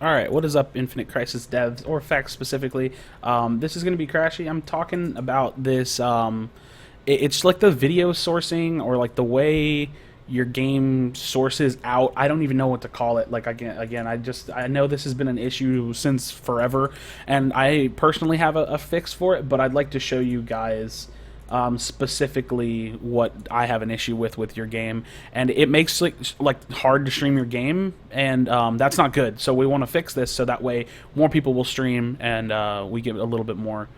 Alright, what is up, Infinite Crisis devs, or phax specifically? This is going to be crashy. I'm talking about this, it's like the video sourcing, or like the way your game sources out. I don't even know what to call it. Like, again, I know this has been an issue since forever, and I personally have a fix for it, but I'd like to show you guys specifically what I have an issue with your game, and it makes like hard to stream your game, and that's not good. So we want to fix this so that way more people will stream, and we get a little bit more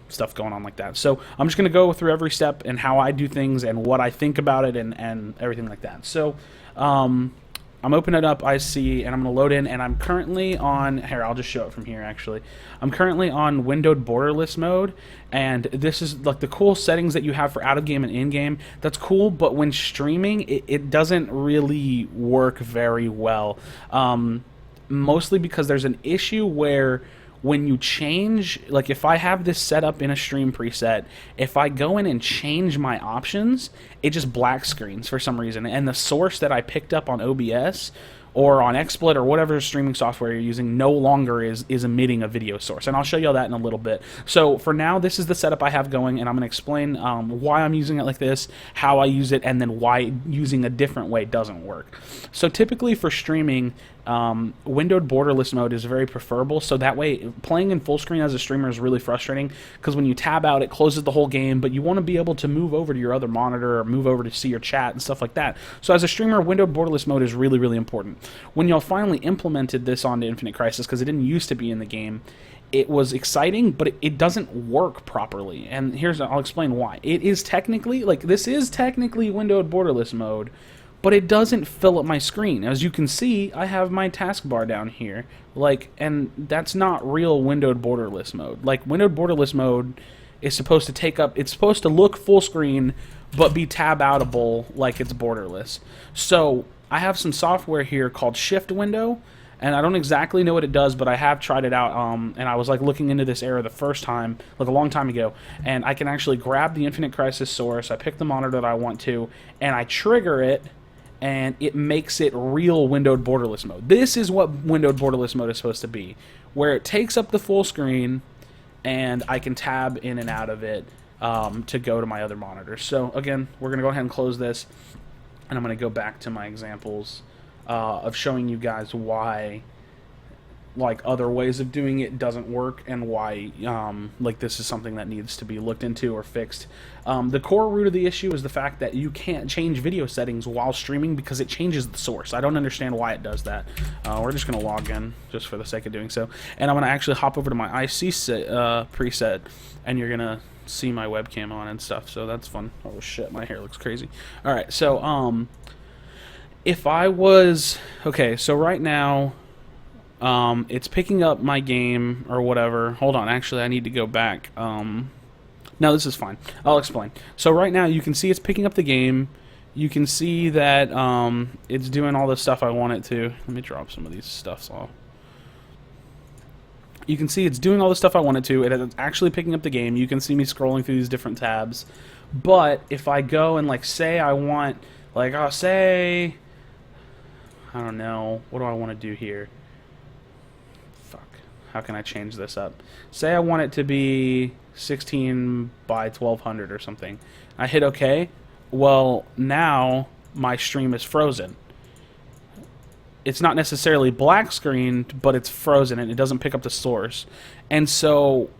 stuff going on like that. So I'm just going to go through every step and how I do things and what I think about it and everything like that. So I'm opening it up, I see, and I'm going to load in, and I'm currently on, here, I'll just show it from here, actually. I'm currently on windowed borderless mode, and this is like the cool settings that you have for out-of-game and in-game. That's cool, but when streaming, it doesn't really work very well, mostly because there's an issue where when you change, like if I have this set up in a stream preset, if I go in and change my options, it just black screens for some reason. And the source that I picked up on OBS or on XSplit or whatever streaming software you're using no longer is emitting a video source. And I'll show you all that in a little bit. So for now, this is the setup I have going, and I'm going to explain why I'm using it like this, how I use it, and then why using a different way doesn't work. So typically for streaming, windowed borderless mode is very preferable, so that way playing in full screen as a streamer is really frustrating, because when you tab out it closes the whole game, but you want to be able to move over to your other monitor or move over to see your chat and stuff like that. So as a streamer, windowed borderless mode is really, really important. When y'all finally implemented this onto Infinite Crisis, because it didn't used to be in the game, it was exciting, but it doesn't work properly, and I'll explain why. It is technically, like, this is technically windowed borderless mode, but it doesn't fill up my screen. As you can see, I have my taskbar down here, like, and that's not real windowed borderless mode. Like, windowed borderless mode is supposed to take up, it's supposed to look full screen, but be tab-outable like it's borderless. So I have some software here called Shift Window, and I don't exactly know what it does, but I have tried it out, and I was like looking into this error the first time, like a long time ago, and I can actually grab the Infinite Crisis source, I pick the monitor that I want to, and I trigger it, and it makes it real windowed borderless mode. This is what windowed borderless mode is supposed to be, where it takes up the full screen, and I can tab in and out of it to go to my other monitors. So again, we're going to go ahead and close this, and I'm going to go back to my examples of showing you guys why, like, other ways of doing it doesn't work, and why like this is something that needs to be looked into or fixed. The core root of the issue is the fact that you can't change video settings while streaming because it changes the source. I don't understand why it does that. We're just going to log in just for the sake of doing so, and I'm going to actually hop over to my IC preset, and you're going to see my webcam on and stuff, so that's fun. Oh shit, my hair looks crazy. Alright, so if I was, okay, so right now it's picking up my game or whatever. Hold on, actually I need to go back. No, this is fine. I'll explain. So right now you can see it's picking up the game. You can see that it's doing all the stuff I want it to. Let me drop some of these stuffs off. You can see it's doing all the stuff I want it to. It's actually picking up the game. You can see me scrolling through these different tabs. But if I go and, like, say I want, like, I'll say, I don't know, what do I want to do here? Fuck. How can I change this up? Say I want it to be 16 by 1200 or something. I hit OK. Well, now my stream is frozen. It's not necessarily black screened, but it's frozen and it doesn't pick up the source. And so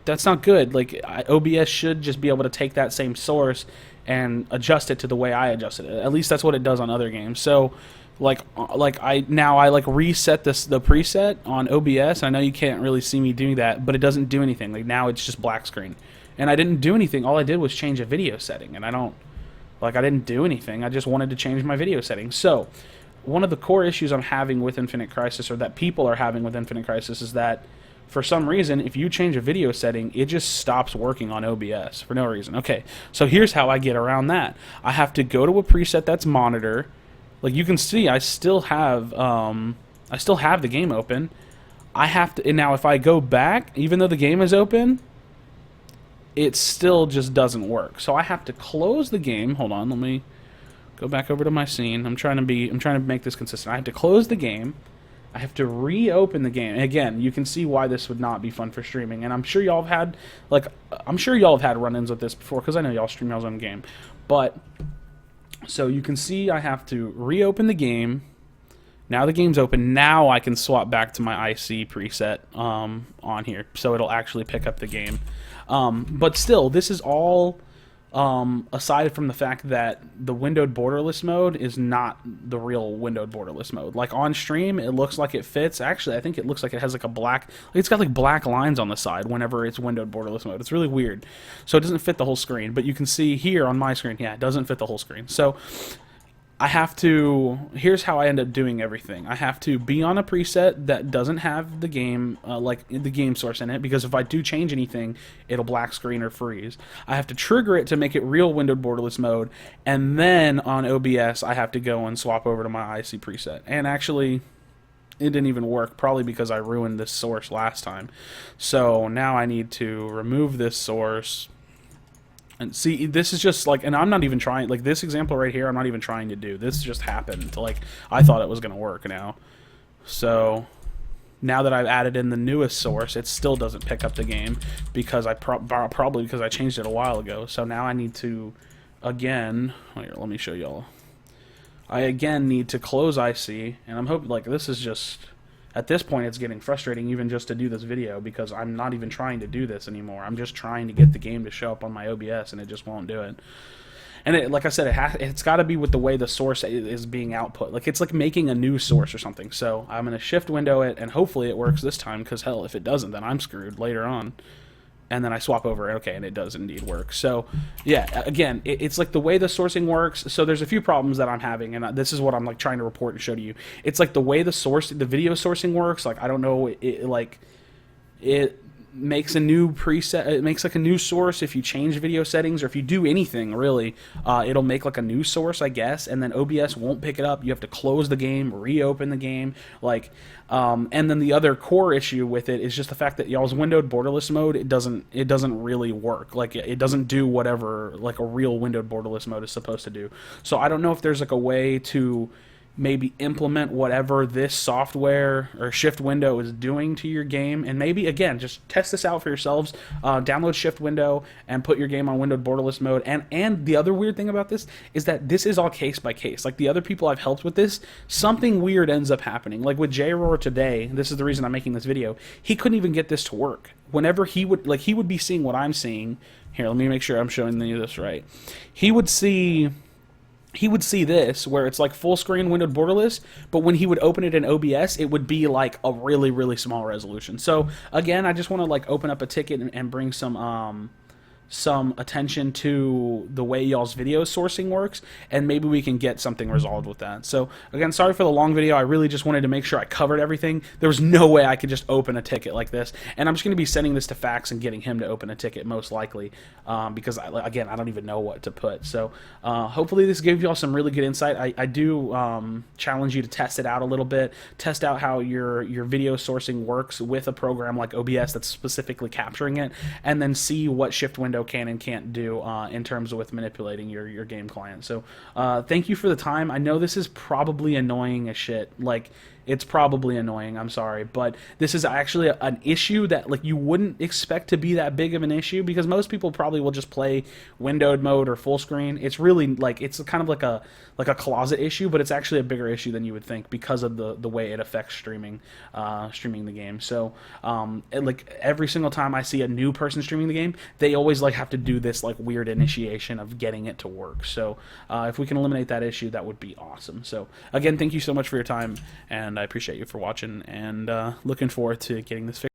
that's not good. Like, OBS should just be able to take that same source and adjust it to the way I adjusted it. At least that's what it does on other games. So I reset the preset on OBS. I know you can't really see me doing that, but it doesn't do anything. Like, now it's just black screen. And I didn't do anything. All I did was change a video setting, and I didn't do anything. I just wanted to change my video setting. So one of the core issues I'm having with Infinite Crisis, or that people are having with Infinite Crisis, is that for some reason, if you change a video setting, it just stops working on OBS for no reason. Okay, so here's how I get around that. I have to go to a preset that's monitor. Like, you can see, I still have the game open. I have to, and now if I go back, even though the game is open, it still just doesn't work. So I have to close the game. Hold on, let me go back over to my scene. I'm trying to make this consistent. I have to close the game, I have to reopen the game. And again, you can see why this would not be fun for streaming. And I'm sure y'all have had run-ins with this before, because I know y'all stream y'all's own game. But so you can see I have to reopen the game. Now the game's open. Now I can swap back to my IC preset on here, so it'll actually pick up the game. But still, this is all aside from the fact that the windowed borderless mode is not the real windowed borderless mode. Like on stream, it looks like it fits. Actually, I think it looks like it has like a black, it's got like black lines on the side whenever it's windowed borderless mode. It's really weird. So it doesn't fit the whole screen, but you can see here on my screen, yeah, it doesn't fit the whole screen. So I have to, here's how I end up doing everything. I have to be on a preset that doesn't have the game, like the game source in it, because if I do change anything, it'll black screen or freeze. I have to trigger it to make it real windowed borderless mode, and then on OBS, I have to go and swap over to my IC preset. And actually, it didn't even work, probably because I ruined this source last time. So now I need to remove this source. And see, this is just like, and I'm not even trying, like this example right here, I'm not even trying to do. This just happened. Like, I thought it was going to work now. So, now that I've added in the newest source, it still doesn't pick up the game because probably because I changed it a while ago. So now I need to, again, here, let me show y'all. I again need to close IC, and I'm hoping, like, this is just, at this point, it's getting frustrating even just to do this video because I'm not even trying to do this anymore. I'm just trying to get the game to show up on my OBS, and it just won't do it. And it, like I said, it's got to be with the way the source is being output. Like, it's like making a new source or something. So I'm going to shift window it, and hopefully it works this time because, hell, if it doesn't, then I'm screwed later on. And then I swap over, okay, and it does indeed work. So, yeah, again, it's like the way the sourcing works. So there's a few problems that I'm having, and this is what I'm like trying to report and show to you. It's like the way the video sourcing works. Like, I don't know, it makes a new preset. It makes like a new source if you change video settings, or if you do anything really, it'll make like a new source, I guess, and then OBS won't pick it up. You have to close the game, reopen the game, like, and then the other core issue with it is just the fact that y'all's windowed borderless mode, it doesn't really work. Like, it doesn't do whatever like a real windowed borderless mode is supposed to do. So I don't know if there's like a way to maybe implement whatever this software or shift window is doing to your game, and maybe again just test this out for yourselves. Download shift window and put your game on windowed borderless mode. And the other weird thing about this is that this is all case by case. Like the other people I've helped with this, something weird ends up happening. Like with J-Roar today, this is the reason I'm making this video, he couldn't even get this to work. Whenever he would be seeing what I'm seeing here, let me make sure I'm showing you this right. He would see this where it's like full screen windowed borderless, but when he would open it in OBS, it would be like a really, really small resolution. So again, I just want to like open up a ticket and bring some attention to the way y'all's video sourcing works, and maybe we can get something resolved with that. So again, sorry for the long video. I really just wanted to make sure I covered everything. There was no way I could just open a ticket like this, and I'm just going to be sending this to Phax and getting him to open a ticket most likely, because again, I don't even know what to put. So hopefully this gave y'all some really good insight. I do challenge you to test it out a little bit, test out how your video sourcing works with a program like OBS that's specifically capturing it, and then see what shift window can and can't do in terms of with manipulating your game client. So thank you for the time. I know this is probably annoying as shit. Like, it's probably annoying, I'm sorry, but this is actually an issue that like you wouldn't expect to be that big of an issue, because most people probably will just play windowed mode or full screen. It's really like, it's kind of like a closet issue, but it's actually a bigger issue than you would think because of the way it affects streaming the game. So like every single time I see a new person streaming the game, they always like have to do this like weird initiation of getting it to work. So if we can eliminate that issue, that would be awesome. So again, thank you so much for your time, and I appreciate you for watching, and looking forward to getting this fixed.